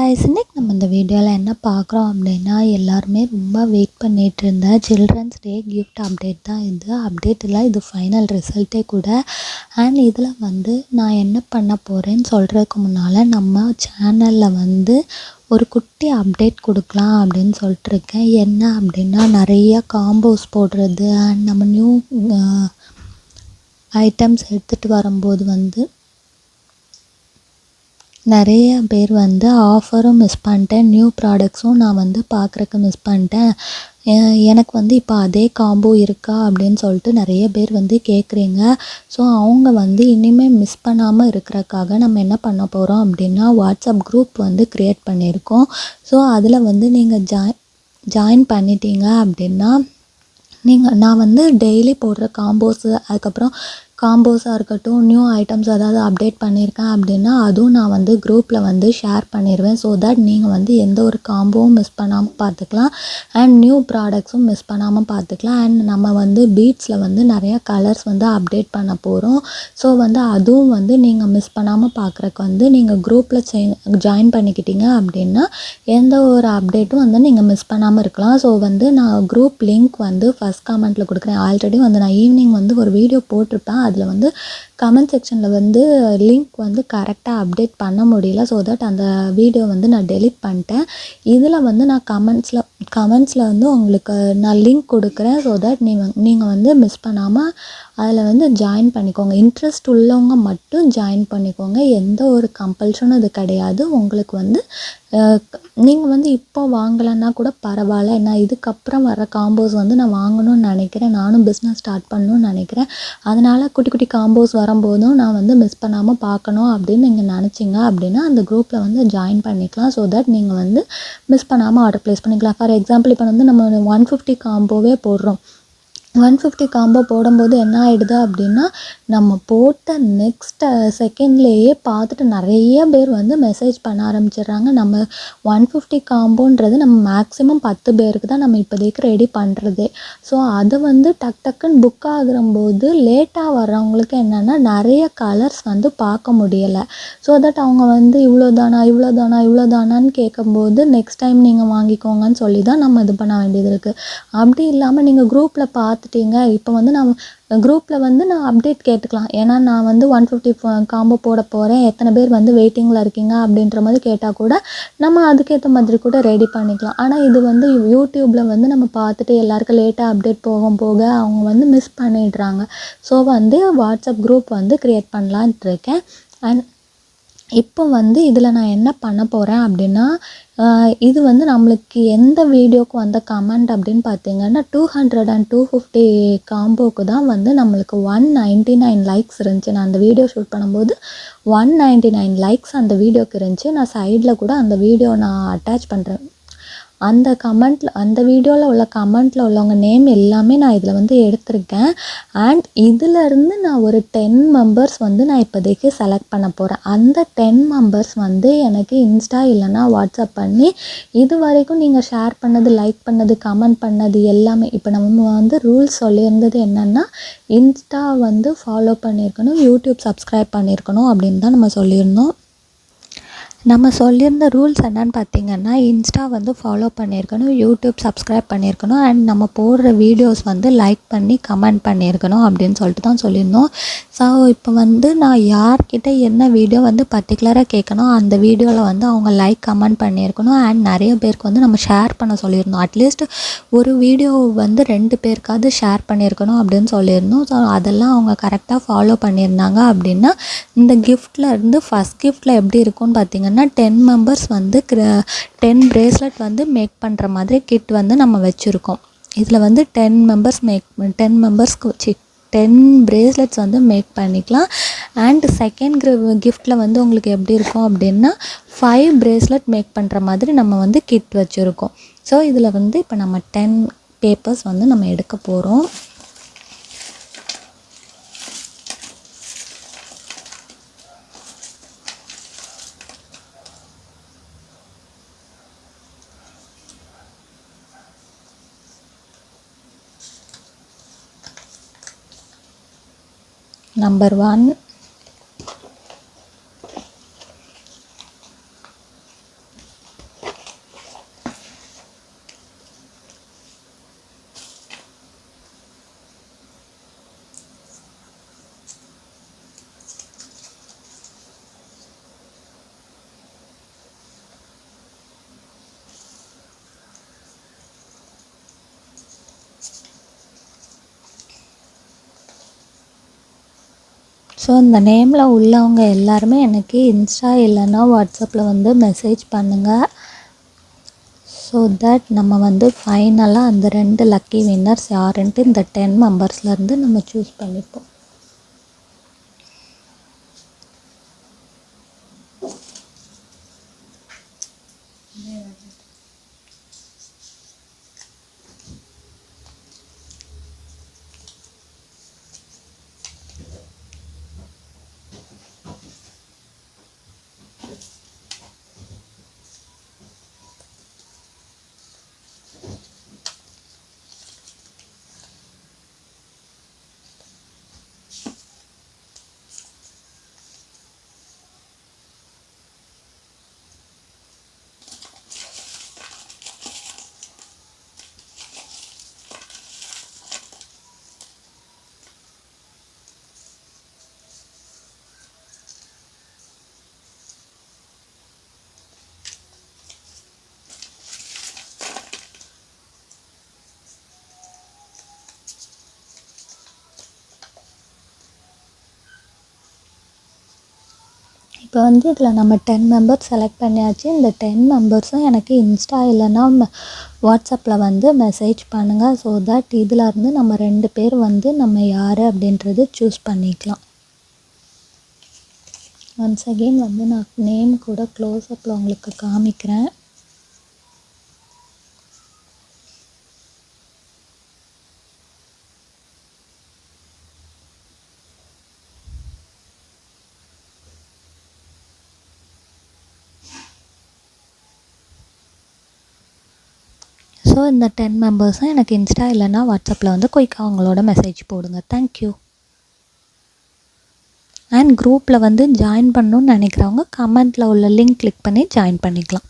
guys, இன்னைக்கு நம்ம இந்த வீடியோவில் என்ன பார்க்குறோம் அப்படின்னா எல்லாருமே ரொம்ப வெயிட் பண்ணிகிட்டு இருந்த சில்ட்ரன்ஸ் டே கிஃப்ட் அப்டேட் தான். இது அப்டேட் இல்லை, இது ஃபைனல் ரிசல்ட்டே கூட. அண்ட் இதில் நான் என்ன பண்ண போகிறேன்னு சொல்கிறதுக்கு முன்னால் நம்ம சேனலில் ஒரு குட்டி அப்டேட் கொடுக்கலாம் அப்படின்னு சொல்லிட்டுருக்கேன். என்ன அப்படின்னா நிறைய காம்போஸ் போடுறது அண்ட் நம்ம நியூ ஐட்டம்ஸ் எடுத்துகிட்டு வரும்போது நிறைய பேர் ஆஃபரும் மிஸ் பண்ணிட்டேன், நியூ ப்ராடக்ட்ஸும் நான் பார்க்குறக்கு மிஸ் பண்ணிட்டேன். எனக்கு இப்போ அதே காம்போ இருக்கா அப்படின்னு சொல்லிட்டு நிறைய பேர் கேட்குறீங்க. ஸோ அவங்க இனிமேல் மிஸ் பண்ணாமல் இருக்கிறக்காக நம்ம என்ன பண்ண போகிறோம் அப்படின்னா வாட்ஸ்அப் குரூப் க்ரியேட் பண்ணியிருக்கோம். ஸோ அதில் நீங்கள் ஜாயின் பண்ணிட்டீங்க அப்படின்னா நான் டெய்லி போடுற காம்போஸு, அதுக்கப்புறம் காம்போஸாக இருக்கட்டும், நியூ ஐட்டம்ஸ் ஏதாவது அப்டேட் பண்ணியிருக்கேன் அப்படின்னா அதுவும் நான் குரூப்பில் ஷேர் பண்ணிடுவேன். ஸோ தட் நீங்கள் எந்த ஒரு காம்போவும் மிஸ் பண்ணாமல் பார்த்துக்கலாம் அண்ட் நியூ ப்ராடக்ட்ஸும் மிஸ் பண்ணாமல் பார்த்துக்கலாம். அண்ட் நம்ம பீட்ஸில் நிறையா கலர்ஸ் அப்டேட் பண்ண போகிறோம். ஸோ அதுவும் நீங்கள் மிஸ் பண்ணாமல் பார்க்குறக்கு நீங்கள் குரூப்பில் ஜாயின் பண்ணிக்கிட்டீங்க அப்படின்னா எந்த ஒரு அப்டேட்டும் நீங்கள் மிஸ் பண்ணாமல் இருக்கலாம். ஸோ நான் குரூப் லிங்க் ஃபஸ்ட் கமெண்ட்டில் கொடுக்குறேன். ஆல்ரெடி நான் ஈவினிங் ஒரு வீடியோ போட்டிருப்பேன். அதில் கமெண்ட் செக்ஷனில் லிங்க் கரெக்டாக அப்டேட் பண்ண முடியல. ஸோ தட் அந்த வீடியோ நான் டெலிட் பண்ணிட்டேன். இதில் நான் கமெண்ட்ஸில் உங்களுக்கு நான் லிங்க் கொடுக்குறேன். ஸோ தட் நீங்கள் மிஸ் பண்ணாமல் அதில் ஜாயின் பண்ணிக்கோங்க. இன்ட்ரெஸ்ட் உள்ளவங்க மட்டும் ஜாயின் பண்ணிக்கோங்க. எந்த ஒரு கம்பல்ஷனும் இது கிடையாது. உங்களுக்கு நீங்கள் இப்போ வாங்கலைன்னா கூட பரவாயில்ல. நான் இதுக்கப்புறம் வர காம்போஸ் நான் வாங்கணும்னு நினைக்கிறேன். நானும் பிஸ்னஸ் ஸ்டார்ட் பண்ணணும்னு நினைக்கிறேன். அதனால் குட்டி குட்டி காம்போஸ் வரும்போதும் நான் மிஸ் பண்ணாமல் பார்க்கணும் அப்படின்னு நீங்கள் நினச்சிங்க அப்படின்னா அந்த குரூப்பில் ஜாயின் பண்ணிக்கலாம். ஸோ தட் நீங்கள் மிஸ் பண்ணாமல் ஆர்டர் ப்ளேஸ் பண்ணிக்கலாம். ஃபார் எக்ஸாம்பிள் இப்போ நம்ம 150 காம்போவே போடுறோம். 150 காம்போ போடும்போது என்ன ஆகிடுது அப்படின்னா நம்ம போட்ட நெக்ஸ்ட் செகண்ட்லேயே பார்த்துட்டு நிறைய பேர் மெசேஜ் பண்ண ஆரம்பிச்சிடுறாங்க. நம்ம 150 காம்போன்றது நம்ம மேக்ஸிமம் 10 பேருக்கு தான் நம்ம இப்போதைக்கு ரெடி பண்ணுறது. ஸோ அது டக்குன்னு புக் ஆகும்போது லேட்டாக வர்றவங்களுக்கு என்னென்னா நிறைய கலர்ஸ் பார்க்க முடியலை. ஸோ தட் அவங்க இவ்வளோதானான்னு கேட்கும்போது நெக்ஸ்ட் டைம் நீங்கள் வாங்கிக்கோங்கன்னு சொல்லி தான் நம்ம இது பண்ண வேண்டியது இருக்குது. அப்படி இல்லாமல் நீங்கள் குரூப்பில் பார்த்துட்டீங்க. இப்போ நான் குரூப்பில் நான் அப்டேட் கேட்டுக்கலாம். ஏன்னா நான் 150 காம்போ போட போகிறேன், எத்தனை பேர் வெயிட்டிங்கில் இருக்கீங்க அப்படின்ற மாதிரி கேட்டால் கூட நம்ம அதுக்கேற்ற மாதிரி கூட ரெடி பண்ணிக்கலாம். ஆனால் இது யூடியூப்பில் நம்ம பார்த்துட்டு எல்லாருக்கும் லேட்டாக அப்டேட் போக அவங்க மிஸ் பண்ணிடுறாங்க. ஸோ வாட்ஸ்அப் குரூப் க்ரியேட் பண்ணலான்ட்டு இருக்கேன். அண்ட் இப்போ இதில் நான் என்ன பண்ண போகிறேன் அப்படின்னா இது நம்மளுக்கு எந்த வீடியோவுக்கு கமெண்ட் அப்படின்னு பார்த்தீங்கன்னா 200 and 250 காம்போவுக்கு தான் நம்மளுக்கு 199 லைக்ஸ் இருந்துச்சு. நான் அந்த வீடியோ ஷூட் பண்ணும்போது 199 லைக்ஸ் அந்த வீடியோக்கு இருந்துச்சு. நான் சைடில் கூட அந்த வீடியோ நான் அட்டாச் பண்ணுறேன். அந்த வீடியோவில் உள்ள கமெண்ட்டில் உள்ளவங்க நேம் எல்லாமே நான் இதில் எடுத்திருக்கேன். அண்ட் இதிலேருந்து நான் ஒரு 10 மெம்பர்ஸ் நான் இப்போதைக்கு செலக்ட் பண்ண போகிறேன். அந்த 10 மெம்பர்ஸ் எனக்கு இன்ஸ்டா இல்லைனா வாட்ஸ்அப் பண்ணி இது வரைக்கும் நீங்கள் ஷேர் பண்ணது, லைக் பண்ணது, கமெண்ட் பண்ணது எல்லாமே இப்போ நம்ம ரூல்ஸ் சொல்லியிருந்தது என்னென்னா இன்ஸ்டா ஃபாலோ பண்ணியிருக்கணும், யூடியூப் சப்ஸ்கிரைப் பண்ணியிருக்கணும் அப்படின்னு தான் நம்ம சொல்லியிருந்தோம். நம்ம சொல்லியிருந்த ரூல்ஸ் என்னன்னு பார்த்திங்கன்னா இன்ஸ்டா ஃபாலோ பண்ணியிருக்கணும், யூடியூப் சப்ஸ்கிரைப் பண்ணியிருக்கணும் அண்ட் நம்ம போடுற வீடியோஸ் லைக் பண்ணி கமெண்ட் பண்ணியிருக்கணும் அப்படின்னு சொல்லிட்டு தான் சொல்லியிருந்தோம். ஸோ இப்போ நான் யார்கிட்ட என்ன வீடியோ பர்டிகுலராக கேட்கணும் அந்த வீடியோவில் அவங்க லைக் கமெண்ட் பண்ணியிருக்கணும் அண்ட் நிறைய பேருக்கு நம்ம ஷேர் பண்ண சொல்லியிருந்தோம். அட்லீஸ்ட் ஒரு வீடியோ 2 பேருக்காவது ஷேர் பண்ணியிருக்கணும் அப்படின்னு சொல்லியிருந்தோம். ஸோ அதெல்லாம் அவங்க கரெக்டாக ஃபாலோ பண்ணியிருந்தாங்க அப்படின்னா இந்த கிஃப்டில் ஃபஸ்ட் கிஃப்டில் எப்படி இருக்கும்னு பார்த்திங்கன்னா 10 மெம்பர்ஸ் 10 பிரேஸ்லெட் மேக் பண்ணுற மாதிரி கிட் நம்ம வச்சுருக்கோம். இதில் 10 மெம்பர்ஸ்க்கு 10 பிரேஸ்லெட்ஸ் மேக் பண்ணிக்கலாம். அண்ட் செகண்ட் கிஃப்டில் உங்களுக்கு எப்படி இருக்கும் அப்படின்னா 5 பிரேஸ்லெட் மேக் பண்ணுற மாதிரி நம்ம கிட் வச்சுருக்கோம். ஸோ இதில் இப்போ நம்ம 10 பேப்பர்ஸ் நம்ம எடுக்க போகிறோம். நம்பர் 1, ஸோ இந்த நேமில் உள்ளவங்க எல்லாருமே எனக்கு இன்ஸ்டா இல்லைன்னா வாட்ஸ்அப்பில் வந்து மெசேஜ் பண்ணுங்கள். ஸோ தட் நம்ம வந்து ஃபைனலாக அந்த 2 லக்கி வின்னர்ஸ் யாருன்ட்டு இந்த 10 மெம்பர்ஸ்லேருந்து நம்ம சூஸ் பண்ணிப்போம். இப்போ வந்து இதில் நம்ம 10 மெம்பர்ஸ் செலக்ட் பண்ணியாச்சு. இந்த 10 மெம்பர்ஸும் எனக்கு இன்ஸ்டா இல்லைன்னா வாட்ஸ்அப்பில் வந்து மெசேஜ் பண்ணுங்கள். ஸோ தட் இதிலருந்து நம்ம 2 பேர் வந்து நம்ம யார் அப்படின்றது சூஸ் பண்ணிக்கலாம். ஒன்ஸ் அகெயின் வந்து நான் நேம் கூட க்ளோஸ்அப்பில் உங்களுக்கு காமிக்கிறேன். ஸோ இந்த 10 மெம்பர்ஸும் எனக்கு இன்ஸ்டா இல்லைன்னா வாட்ஸ்அப்பில் வந்து குயிக்காக அவங்களோட மெசேஜ் போடுங்க. தேங்க்யூ. அண்ட் குரூப்பில் வந்து ஜாயின் பண்ணணுன்னு நினைக்கிறவங்க கமெண்ட்டில் உள்ள லிங்க் கிளிக் பண்ணி ஜாயின் பண்ணிக்கலாம்.